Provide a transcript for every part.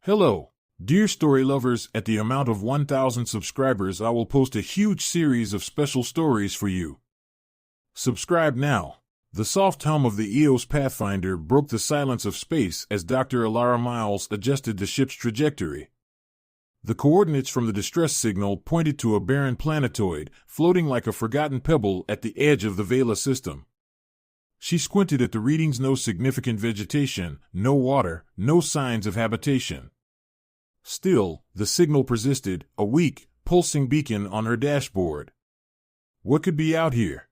Hello, dear story lovers. At the amount of 1,000 subscribers, I will post a huge series of special stories for you. Subscribe now. The soft hum of the EOS Pathfinder broke the silence of space as Dr. Alara Miles adjusted the ship's trajectory. The coordinates from the distress signal pointed to a barren planetoid, floating like a forgotten pebble at the edge of the Vela system. She squinted at the readings: no significant vegetation, no water, no signs of habitation. Still, the signal persisted, a weak, pulsing beacon on her dashboard. What could be out here?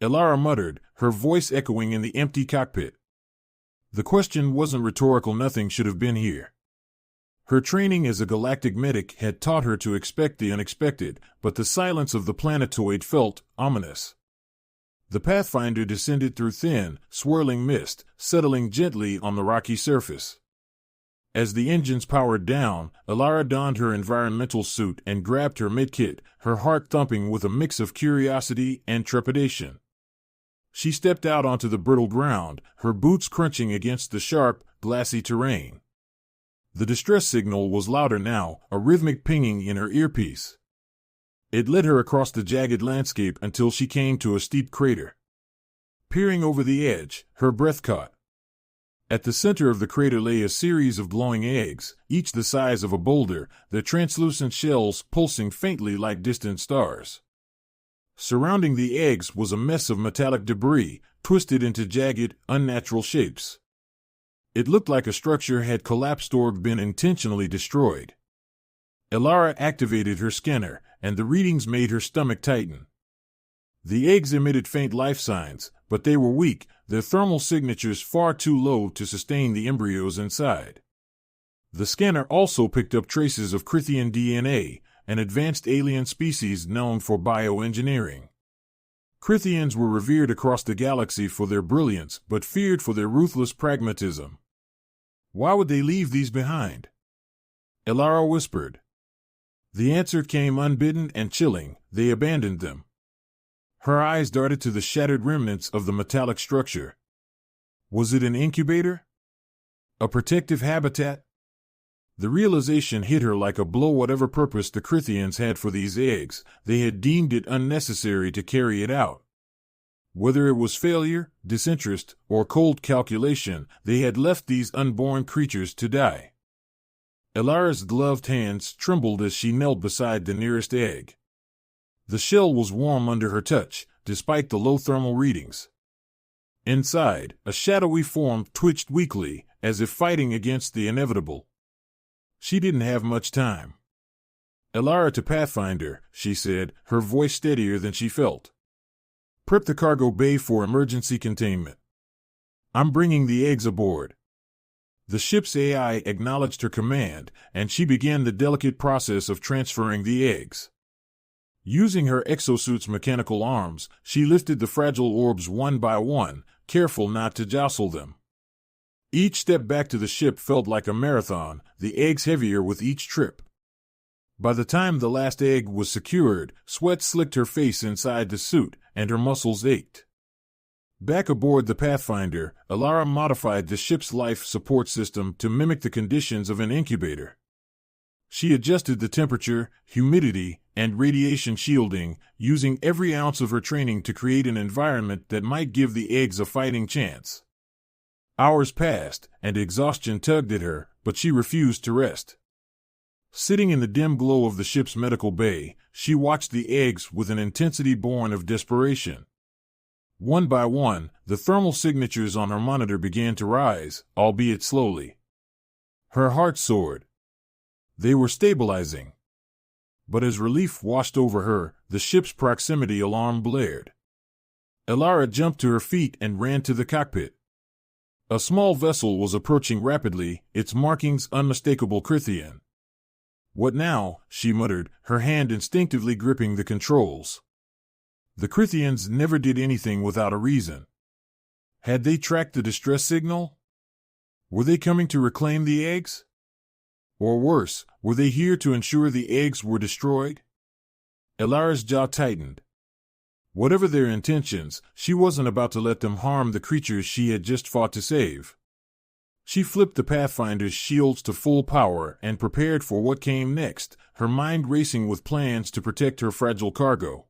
Alara muttered, her voice echoing in the empty cockpit. The question wasn't rhetorical. Nothing should have been here. Her training as a galactic medic had taught her to expect the unexpected, but the silence of the planetoid felt ominous. The Pathfinder descended through thin, swirling mist, settling gently on the rocky surface. As the engines powered down, Alara donned her environmental suit and grabbed her medkit, her heart thumping with a mix of curiosity and trepidation. She stepped out onto the brittle ground, her boots crunching against the sharp, glassy terrain. The distress signal was louder now, a rhythmic pinging in her earpiece. It led her across the jagged landscape until she came to a steep crater. Peering over the edge, her breath caught. At the center of the crater lay a series of glowing eggs, each the size of a boulder, their translucent shells pulsing faintly like distant stars. Surrounding the eggs was a mess of metallic debris, twisted into jagged, unnatural shapes. It looked like a structure had collapsed or been intentionally destroyed. Alara activated her scanner, and the readings made her stomach tighten. The eggs emitted faint life signs, but they were weak, their thermal signatures far too low to sustain the embryos inside. The scanner also picked up traces of Crythian DNA, an advanced alien species known for bioengineering. Crythians were revered across the galaxy for their brilliance, but feared for their ruthless pragmatism. Why would they leave these behind? Alara whispered. The answer came unbidden and chilling: they abandoned them. Her eyes darted to the shattered remnants of the metallic structure. Was it an incubator? A protective habitat? The realization hit her like a blow. Whatever purpose the Crythians had for these eggs, they had deemed it unnecessary to carry it out. Whether it was failure, disinterest, or cold calculation, they had left these unborn creatures to die. Alara's gloved hands trembled as she knelt beside the nearest egg. The shell was warm under her touch, despite the low thermal readings. Inside, a shadowy form twitched weakly, as if fighting against the inevitable. She didn't have much time. Alara to Pathfinder, she said, her voice steadier than she felt. Prep the cargo bay for emergency containment. I'm bringing the eggs aboard. The ship's AI acknowledged her command, and she began the delicate process of transferring the eggs. Using her exosuit's mechanical arms, she lifted the fragile orbs one by one, careful not to jostle them. Each step back to the ship felt like a marathon, the eggs heavier with each trip. By the time the last egg was secured, sweat slicked her face inside the suit, and her muscles ached. Back aboard the Pathfinder, Alara modified the ship's life support system to mimic the conditions of an incubator. She adjusted the temperature, humidity, and radiation shielding, using every ounce of her training to create an environment that might give the eggs a fighting chance. Hours passed, and exhaustion tugged at her, but she refused to rest. Sitting in the dim glow of the ship's medical bay, she watched the eggs with an intensity born of desperation. One by one, the thermal signatures on her monitor began to rise, albeit slowly. Her heart soared. They were stabilizing. But as relief washed over her, the ship's proximity alarm blared. Alara jumped to her feet and ran to the cockpit. A small vessel was approaching rapidly, its markings unmistakable Crythian. What now? She muttered, her hand instinctively gripping the controls. The Crythians never did anything without a reason. Had they tracked the distress signal? Were they coming to reclaim the eggs? Or worse, were they here to ensure the eggs were destroyed? Alara's jaw tightened. Whatever their intentions, she wasn't about to let them harm the creatures she had just fought to save. She flipped the Pathfinder's shields to full power and prepared for what came next, her mind racing with plans to protect her fragile cargo.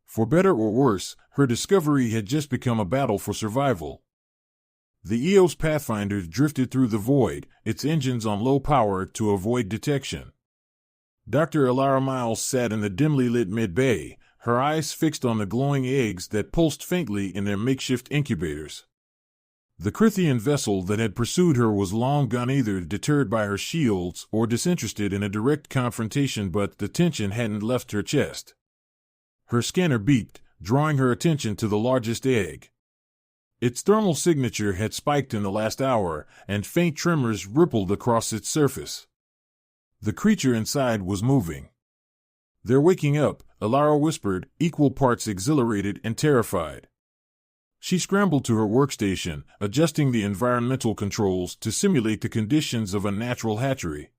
For better or worse, her discovery had just become a battle for survival. The EOS Pathfinder drifted through the void, its engines on low power to avoid detection. Dr. Elara Miles sat in the dimly lit mid-bay, her eyes fixed on the glowing eggs that pulsed faintly in their makeshift incubators. The Crithian vessel that had pursued her was long gone, either deterred by her shields or disinterested in a direct confrontation, but the tension hadn't left her chest. Her scanner beeped, drawing her attention to the largest egg. Its thermal signature had spiked in the last hour, and faint tremors rippled across its surface. The creature inside was moving. "They're waking up," Elara whispered, equal parts exhilarated and terrified. She scrambled to her workstation, adjusting the environmental controls to simulate the conditions of a natural hatchery.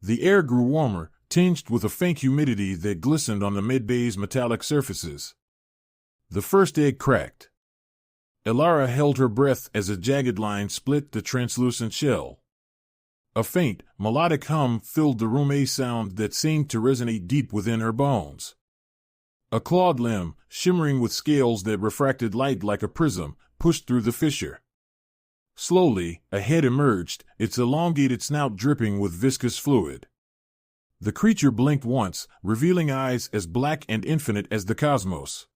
The air grew warmer, tinged with a faint humidity that glistened on the mid-bay's metallic surfaces. The first egg cracked. Elara held her breath as a jagged line split the translucent shell. A faint, melodic hum filled the room, a sound that seemed to resonate deep within her bones. A clawed limb, shimmering with scales that refracted light like a prism, pushed through the fissure. Slowly, a head emerged, its elongated snout dripping with viscous fluid. The creature blinked once, revealing eyes as black and infinite as the cosmos.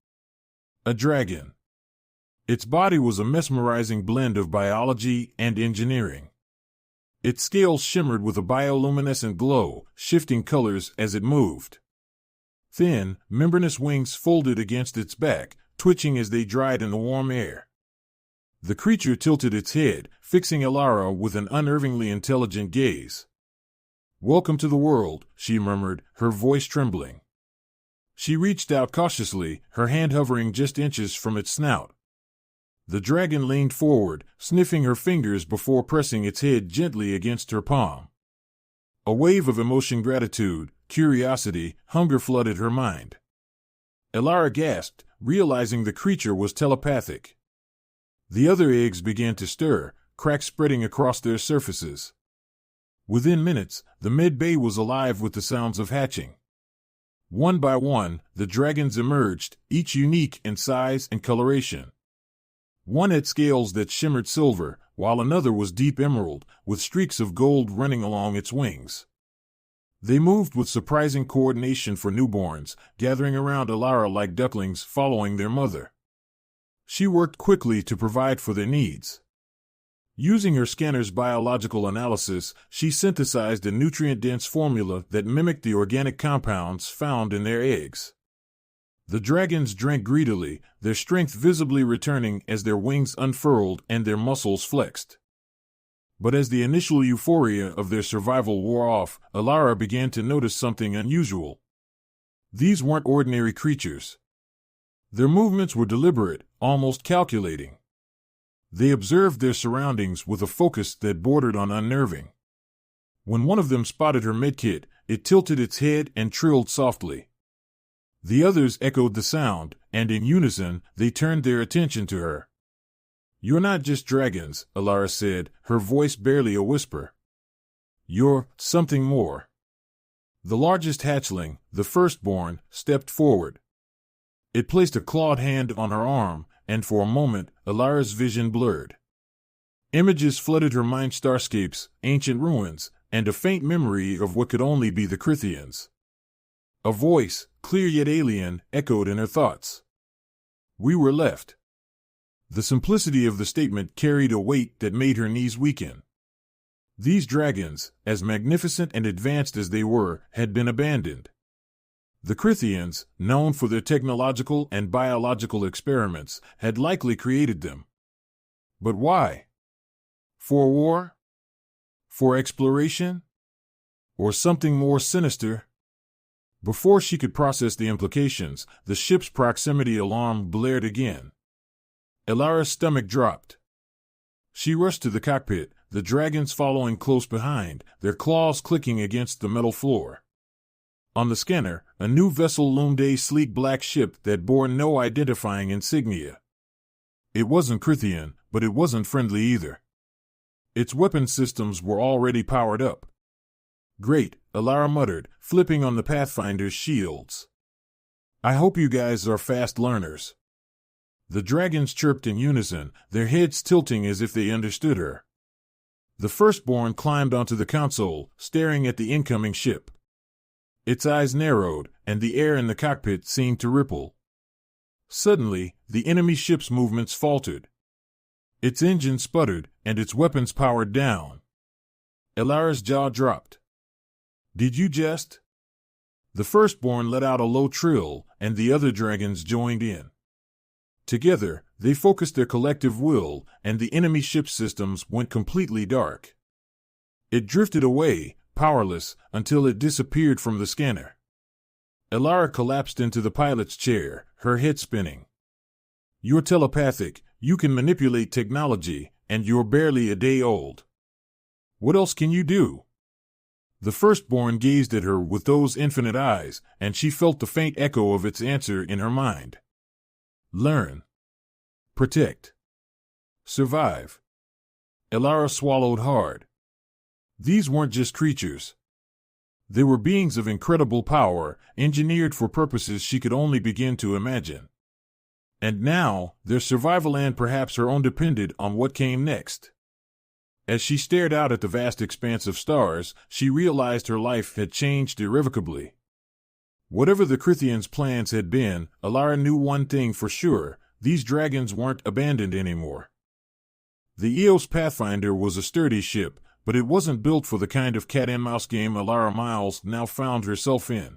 A dragon. Its body was a mesmerizing blend of biology and engineering. Its scales shimmered with a bioluminescent glow, shifting colors as it moved. Thin, membranous wings folded against its back, twitching as they dried in the warm air. The creature tilted its head, fixing Elara with an unnervingly intelligent gaze. "Welcome to the world," she murmured, her voice trembling. She reached out cautiously, her hand hovering just inches from its snout. The dragon leaned forward, sniffing her fingers before pressing its head gently against her palm. A wave of emotion, gratitude, curiosity, hunger flooded her mind. Elara gasped, realizing the creature was telepathic. The other eggs began to stir, cracks spreading across their surfaces. Within minutes, the mid-bay was alive with the sounds of hatching. One by one, the dragons emerged, each unique in size and coloration. One had scales that shimmered silver, while another was deep emerald, with streaks of gold running along its wings. They moved with surprising coordination for newborns, gathering around Elara like ducklings following their mother. She worked quickly to provide for their needs. Using her scanner's biological analysis, she synthesized a nutrient-dense formula that mimicked the organic compounds found in their eggs. The dragons drank greedily, their strength visibly returning as their wings unfurled and their muscles flexed. But as the initial euphoria of their survival wore off, Elara began to notice something unusual. These weren't ordinary creatures. Their movements were deliberate, almost calculating. They observed their surroundings with a focus that bordered on unnerving. When one of them spotted her medkit, it tilted its head and trilled softly. The others echoed the sound, and in unison, they turned their attention to her. "You're not just dragons," Elara said, her voice barely a whisper. "You're something more." The largest hatchling, the firstborn, stepped forward. It placed a clawed hand on her arm, and for a moment, Elara's vision blurred. Images flooded her mind, starscapes, ancient ruins, and a faint memory of what could only be the Crithians. A voice, clear yet alien, echoed in her thoughts. "We were left." The simplicity of the statement carried a weight that made her knees weaken. These dragons, as magnificent and advanced as they were, had been abandoned. The Crithians, known for their technological and biological experiments, had likely created them. But why? For war? For exploration? Or something more sinister? Before she could process the implications, the ship's proximity alarm blared again. Elara's stomach dropped. She rushed to the cockpit, the dragons following close behind, their claws clicking against the metal floor. On the scanner, a new vessel loomed, a sleek black ship that bore no identifying insignia. It wasn't Crithian, but it wasn't friendly either. Its weapon systems were already powered up. Great, Alara muttered, flipping on the Pathfinder's shields. I hope you guys are fast learners. The dragons chirped in unison, their heads tilting as if they understood her. The firstborn climbed onto the console, staring at the incoming ship. Its eyes narrowed, and the air in the cockpit seemed to ripple. Suddenly, the enemy ship's movements faltered. Its engine sputtered, and its weapons powered down. Alara's jaw dropped. Did you just? The firstborn let out a low trill, and the other dragons joined in. Together, they focused their collective will, and the enemy ship systems went completely dark. It drifted away, powerless, until it disappeared from the scanner. Alara collapsed into the pilot's chair, her head spinning. You're telepathic, you can manipulate technology, and you're barely a day old. What else can you do? The firstborn gazed at her with those infinite eyes, and she felt the faint echo of its answer in her mind. Learn. Protect. Survive. Alara swallowed hard. These weren't just creatures. They were beings of incredible power, engineered for purposes she could only begin to imagine. And now, their survival and perhaps her own depended on what came next. As she stared out at the vast expanse of stars, she realized her life had changed irrevocably. Whatever the Crithians' plans had been, Alara knew one thing for sure: these dragons weren't abandoned anymore. The Eos Pathfinder was a sturdy ship, but it wasn't built for the kind of cat-and-mouse game Alara Miles now found herself in.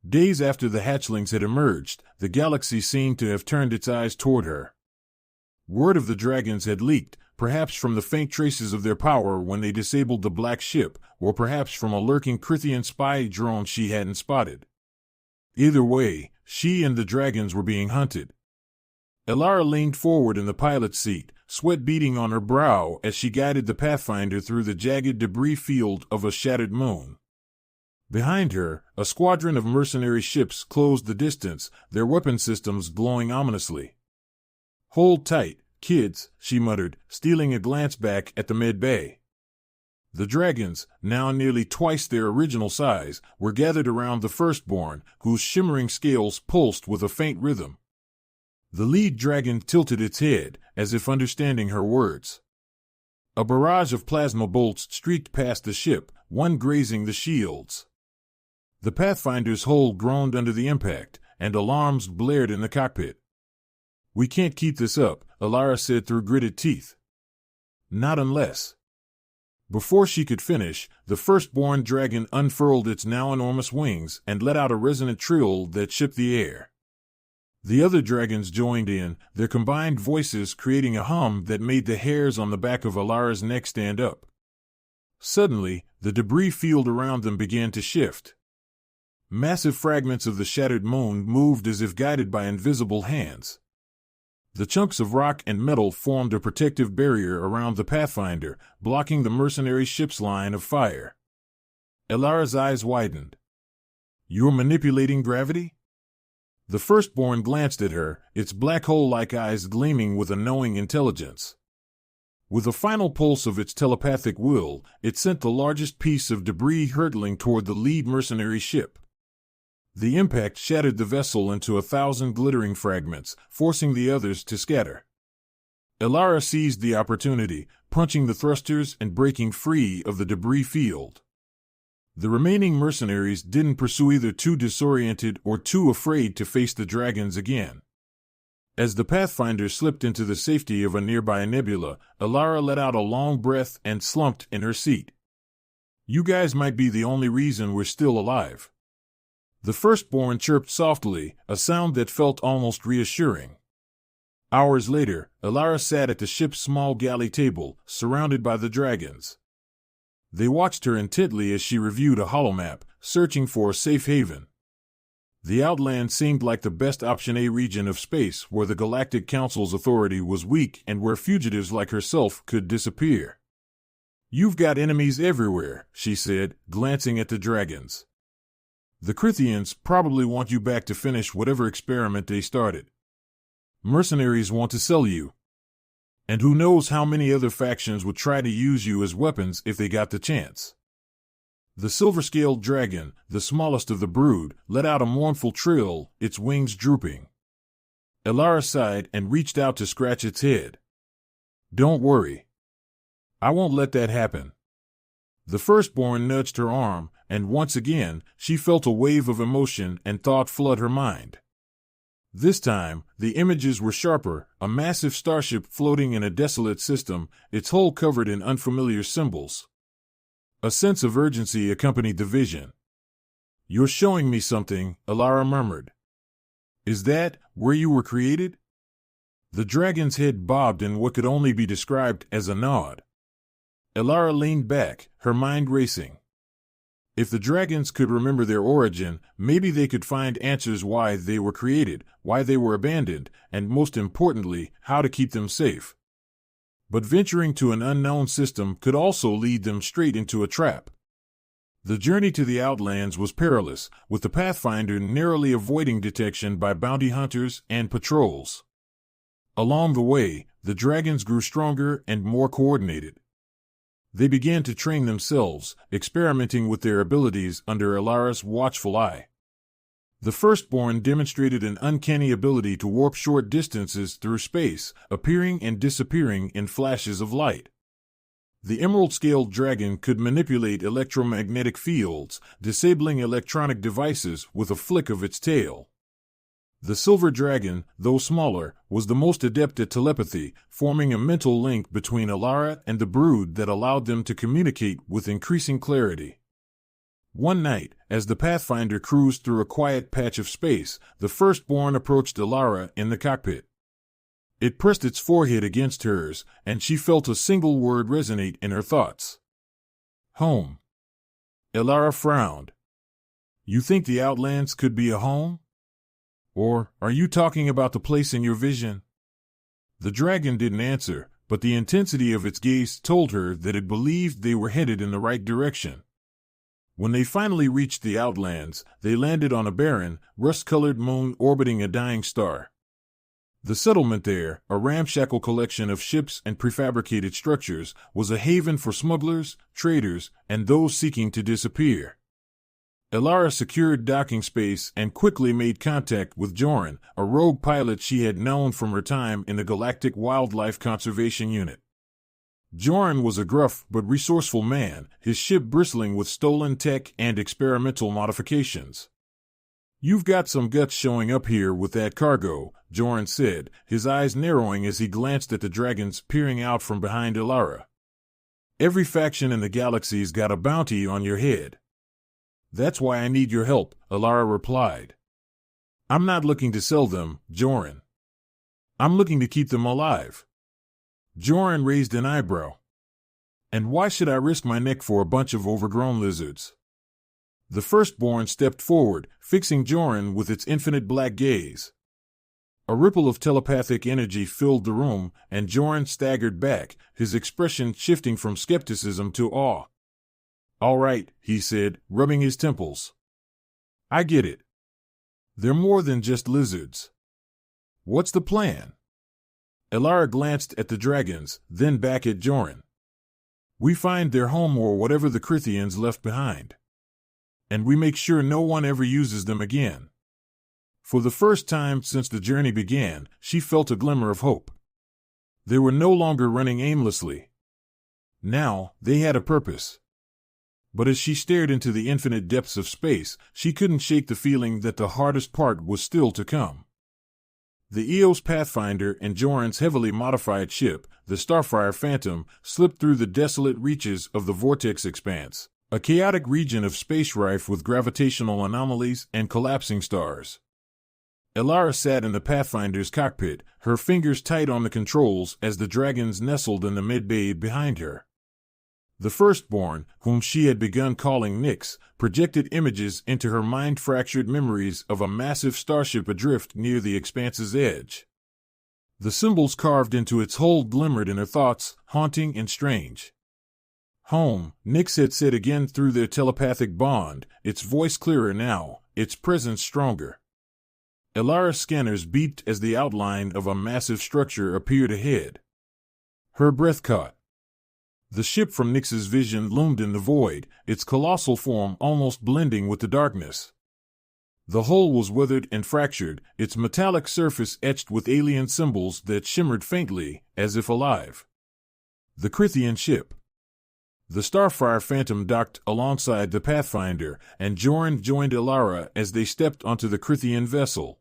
Days after the hatchlings had emerged, the galaxy seemed to have turned its eyes toward her. Word of the dragons had leaked, perhaps from the faint traces of their power when they disabled the black ship, or perhaps from a lurking Crithian spy drone she hadn't spotted. Either way, she and the dragons were being hunted. Alara leaned forward in the pilot's seat, sweat beading on her brow as she guided the Pathfinder through the jagged debris field of a shattered moon. Behind her, a squadron of mercenary ships closed the distance, their weapon systems glowing ominously. Hold tight, kids, she muttered, stealing a glance back at the mid-bay. The dragons, now nearly twice their original size, were gathered around the firstborn, whose shimmering scales pulsed with a faint rhythm. The lead dragon tilted its head, as if understanding her words. A barrage of plasma bolts streaked past the ship, one grazing the shields. The Pathfinder's hull groaned under the impact, and alarms blared in the cockpit. We can't keep this up, Alara said through gritted teeth. Not unless. Before she could finish, the firstborn dragon unfurled its now enormous wings and let out a resonant trill that shook the air. The other dragons joined in, their combined voices creating a hum that made the hairs on the back of Alara's neck stand up. Suddenly, the debris field around them began to shift. Massive fragments of the shattered moon moved as if guided by invisible hands. The chunks of rock and metal formed a protective barrier around the Pathfinder, blocking the mercenary ship's line of fire. Alara's eyes widened. You're manipulating gravity? The firstborn glanced at her, its black hole-like eyes gleaming with a knowing intelligence. With a final pulse of its telepathic will, it sent the largest piece of debris hurtling toward the lead mercenary ship. The impact shattered the vessel into 1,000 glittering fragments, forcing the others to scatter. Alara seized the opportunity, punching the thrusters and breaking free of the debris field. The remaining mercenaries didn't pursue, either too disoriented or too afraid to face the dragons again. As the Pathfinder slipped into the safety of a nearby nebula, Alara let out a long breath and slumped in her seat. You guys might be the only reason we're still alive. The firstborn chirped softly, a sound that felt almost reassuring. Hours later, Alara sat at the ship's small galley table, surrounded by the dragons. They watched her intently as she reviewed a holomap, searching for a safe haven. The Outland seemed like the best option, a region of space where the Galactic Council's authority was weak and where fugitives like herself could disappear. You've got enemies everywhere, she said, glancing at the dragons. The Crithians probably want you back to finish whatever experiment they started. Mercenaries want to sell you. And who knows how many other factions would try to use you as weapons if they got the chance. The silver-scaled dragon, the smallest of the brood, let out a mournful trill, its wings drooping. Elara sighed and reached out to scratch its head. Don't worry. I won't let that happen. The firstborn nudged her arm, and once again, she felt a wave of emotion and thought flood her mind. This time, the images were sharper, a massive starship floating in a desolate system, its hull covered in unfamiliar symbols. A sense of urgency accompanied the vision. You're showing me something, Elara murmured. Is that where you were created? The dragon's head bobbed in what could only be described as a nod. Elara leaned back, her mind racing. If the dragons could remember their origin, maybe they could find answers why they were created, why they were abandoned, and most importantly, how to keep them safe. But venturing to an unknown system could also lead them straight into a trap. The journey to the Outlands was perilous, with the Pathfinder narrowly avoiding detection by bounty hunters and patrols. Along the way, the dragons grew stronger and more coordinated. They began to train themselves, experimenting with their abilities under Elara's watchful eye. The firstborn demonstrated an uncanny ability to warp short distances through space, appearing and disappearing in flashes of light. The emerald-scaled dragon could manipulate electromagnetic fields, disabling electronic devices with a flick of its tail. The silver dragon, though smaller, was the most adept at telepathy, forming a mental link between Elara and the brood that allowed them to communicate with increasing clarity. One night, as the Pathfinder cruised through a quiet patch of space, the firstborn approached Elara in the cockpit. It pressed its forehead against hers, and she felt a single word resonate in her thoughts. Home. Elara frowned. You think the Outlands could be a home? Or are you talking about the place in your vision? The dragon didn't answer, but the intensity of its gaze told her that it believed they were headed in the right direction. When they finally reached the Outlands, they landed on a barren, rust-colored moon orbiting a dying star. The settlement there, a ramshackle collection of ships and prefabricated structures, was a haven for smugglers, traders, and those seeking to disappear. Elara secured docking space and quickly made contact with Joran, a rogue pilot she had known from her time in the Galactic Wildlife Conservation Unit. Joran was a gruff but resourceful man, his ship bristling with stolen tech and experimental modifications. You've got some guts showing up here with that cargo, Joran said, his eyes narrowing as he glanced at the dragons peering out from behind Elara. Every faction in the galaxy's got a bounty on your head. That's why I need your help, Elara replied. I'm not looking to sell them, Joran. I'm looking to keep them alive. Joran raised an eyebrow. And why should I risk my neck for a bunch of overgrown lizards? The firstborn stepped forward, fixing Joran with its infinite black gaze. A ripple of telepathic energy filled the room, and Joran staggered back, his expression shifting from skepticism to awe. All right, he said, rubbing his temples. I get it. They're more than just lizards. What's the plan? Elara glanced at the dragons, then back at Joran. We find their home or whatever the Crithians left behind. And we make sure no one ever uses them again. For the first time since the journey began, she felt a glimmer of hope. They were no longer running aimlessly. Now, they had a purpose. But as she stared into the infinite depths of space, she couldn't shake the feeling that the hardest part was still to come. The Eos Pathfinder and Joran's heavily modified ship, the Starfire Phantom, slipped through the desolate reaches of the Vortex Expanse, a chaotic region of space rife with gravitational anomalies and collapsing stars. Elara sat in the Pathfinder's cockpit, her fingers tight on the controls as the dragons nestled in the mid-bay behind her. The firstborn, whom she had begun calling Nyx, projected images into her mind-fractured memories of a massive starship adrift near the expanse's edge. The symbols carved into its hull glimmered in her thoughts, haunting and strange. Home, Nyx had said again through their telepathic bond, its voice clearer now, its presence stronger. Elara's scanners beeped as the outline of a massive structure appeared ahead. Her breath caught. The ship from Nyx's vision loomed in the void, its colossal form almost blending with the darkness. The hull was weathered and fractured, its metallic surface etched with alien symbols that shimmered faintly, as if alive. The Crythian ship. The Starfire Phantom docked alongside the Pathfinder, and Joran joined Elara as they stepped onto the Crythian vessel.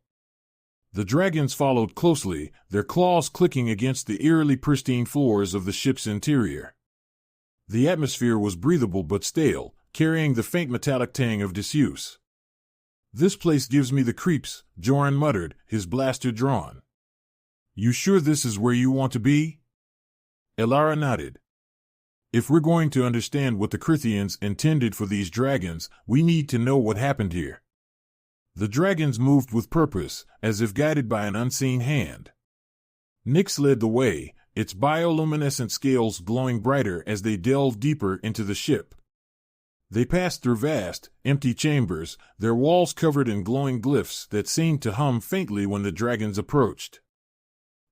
The dragons followed closely, their claws clicking against the eerily pristine floors of the ship's interior. The atmosphere was breathable but stale, carrying the faint metallic tang of disuse. "This place gives me the creeps," Joran muttered, his blaster drawn. "You sure this is where you want to be?" Elara nodded. "If we're going to understand what the Crythians intended for these dragons, we need to know what happened here." The dragons moved with purpose, as if guided by an unseen hand. Nyx led the way, its bioluminescent scales glowing brighter as they delved deeper into the ship. They passed through vast, empty chambers, their walls covered in glowing glyphs that seemed to hum faintly when the dragons approached.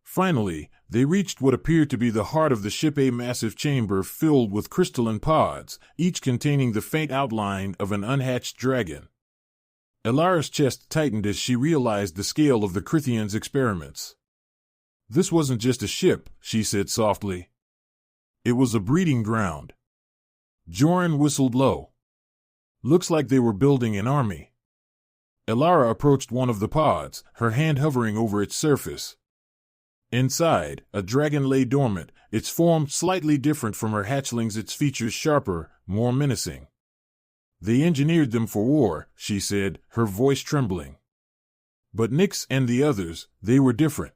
Finally, they reached what appeared to be the heart of the ship, a massive chamber filled with crystalline pods, each containing the faint outline of an unhatched dragon. Elara's chest tightened as she realized the scale of the Crythians' experiments. "This wasn't just a ship," she said softly. "It was a breeding ground." Joran whistled low. "Looks like they were building an army." Elara approached one of the pods, her hand hovering over its surface. Inside, a dragon lay dormant, its form slightly different from her hatchlings, its features sharper, more menacing. "They engineered them for war," she said, her voice trembling. "But Nyx and the others, they were different.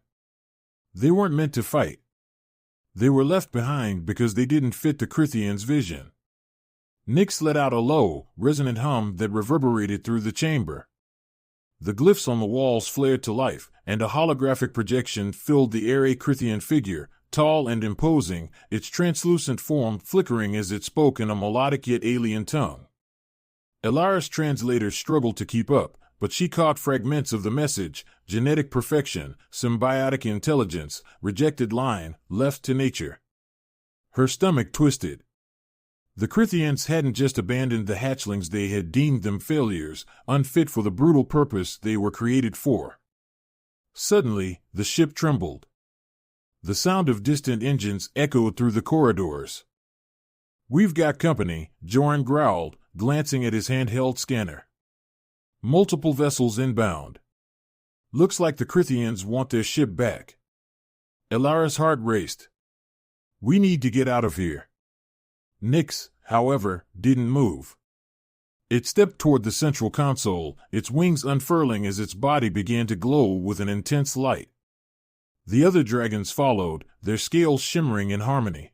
They weren't meant to fight. They were left behind because they didn't fit the Crythians' vision." Nyx let out a low, resonant hum that reverberated through the chamber. The glyphs on the walls flared to life, and a holographic projection filled the airy Crythian figure, tall and imposing, its translucent form flickering as it spoke in a melodic yet alien tongue. Elara's translator struggled to keep up, but she caught fragments of the message: genetic perfection, symbiotic intelligence, rejected line, left to nature. Her stomach twisted. The Crythians hadn't just abandoned the hatchlings, they had deemed them failures, unfit for the brutal purpose they were created for. Suddenly, the ship trembled. The sound of distant engines echoed through the corridors. "We've got company," Joran growled, glancing at his handheld scanner. "Multiple vessels inbound. Looks like the Crythians want their ship back." Elara's heart raced. "We need to get out of here." Nyx, however, didn't move. It stepped toward the central console, its wings unfurling as its body began to glow with an intense light. The other dragons followed, their scales shimmering in harmony.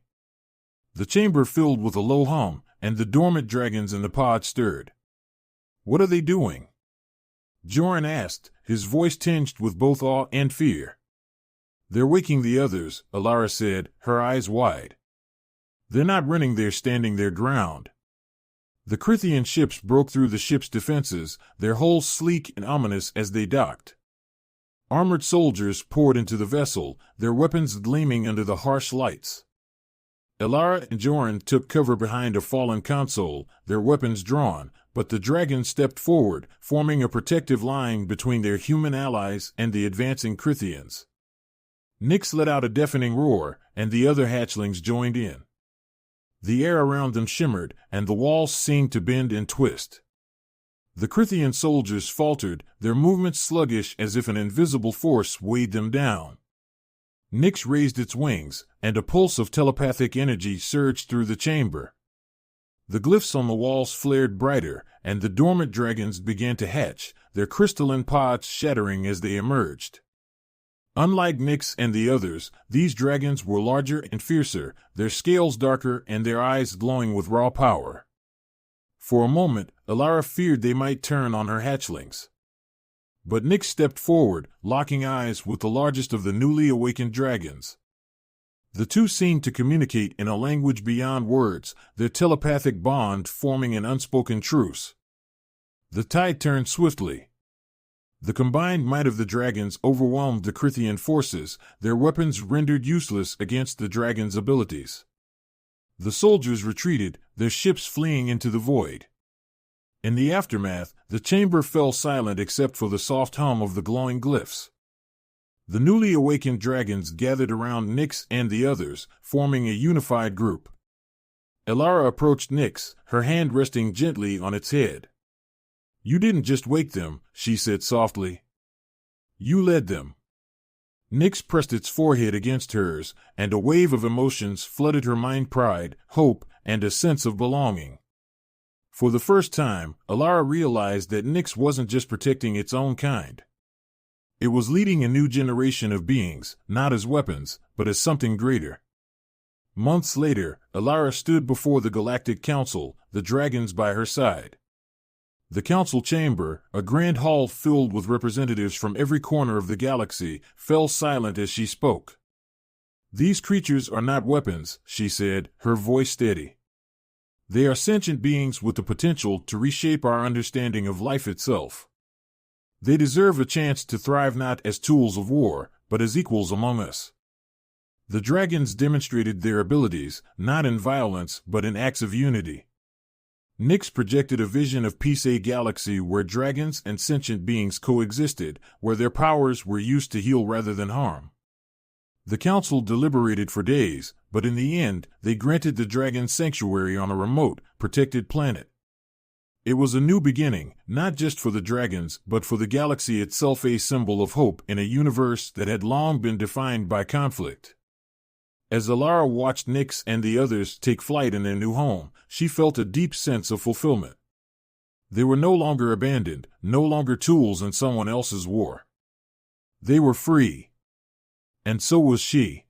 The chamber filled with a low hum, and the dormant dragons in the pod stirred. "What are they doing?" Joran asked, his voice tinged with both awe and fear. "They're waking the others," Elara said, her eyes wide. "They're not running, they're standing their ground." The Crythian ships broke through the ship's defenses, their hulls sleek and ominous as they docked. Armored soldiers poured into the vessel, their weapons gleaming under the harsh lights. Elara and Joran took cover behind a fallen console, their weapons drawn, but the dragons stepped forward, forming a protective line between their human allies and the advancing Crythians. Nyx let out a deafening roar, and the other hatchlings joined in. The air around them shimmered, and the walls seemed to bend and twist. The Crythian soldiers faltered, their movements sluggish as if an invisible force weighed them down. Nyx raised its wings, and a pulse of telepathic energy surged through the chamber. The glyphs on the walls flared brighter, and the dormant dragons began to hatch, their crystalline pods shattering as they emerged. Unlike Nyx and the others, these dragons were larger and fiercer, their scales darker and their eyes glowing with raw power. For a moment, Elara feared they might turn on her hatchlings. But Nyx stepped forward, locking eyes with the largest of the newly awakened dragons. The two seemed to communicate in a language beyond words, their telepathic bond forming an unspoken truce. The tide turned swiftly. The combined might of the dragons overwhelmed the Crithian forces, their weapons rendered useless against the dragons' abilities. The soldiers retreated, their ships fleeing into the void. In the aftermath, the chamber fell silent except for the soft hum of the glowing glyphs. The newly awakened dragons gathered around Nyx and the others, forming a unified group. Elara approached Nyx, her hand resting gently on its head. "You didn't just wake them," she said softly. "You led them." Nyx pressed its forehead against hers, and a wave of emotions flooded her mind: pride, hope, and a sense of belonging. For the first time, Elara realized that Nyx wasn't just protecting its own kind. It was leading a new generation of beings, not as weapons, but as something greater. Months later, Elara stood before the Galactic Council, the dragons by her side. The council chamber, a grand hall filled with representatives from every corner of the galaxy, fell silent as she spoke. "These creatures are not weapons," she said, her voice steady. "They are sentient beings with the potential to reshape our understanding of life itself. They deserve a chance to thrive not as tools of war, but as equals among us." The dragons demonstrated their abilities, not in violence, but in acts of unity. Nyx projected a vision of peace, a galaxy where dragons and sentient beings coexisted, where their powers were used to heal rather than harm. The council deliberated for days, but in the end, they granted the dragons sanctuary on a remote, protected planet. It was a new beginning, not just for the dragons, but for the galaxy itself, a symbol of hope in a universe that had long been defined by conflict. As Elara watched Nyx and the others take flight in their new home, she felt a deep sense of fulfillment. They were no longer abandoned, no longer tools in someone else's war. They were free. And so was she.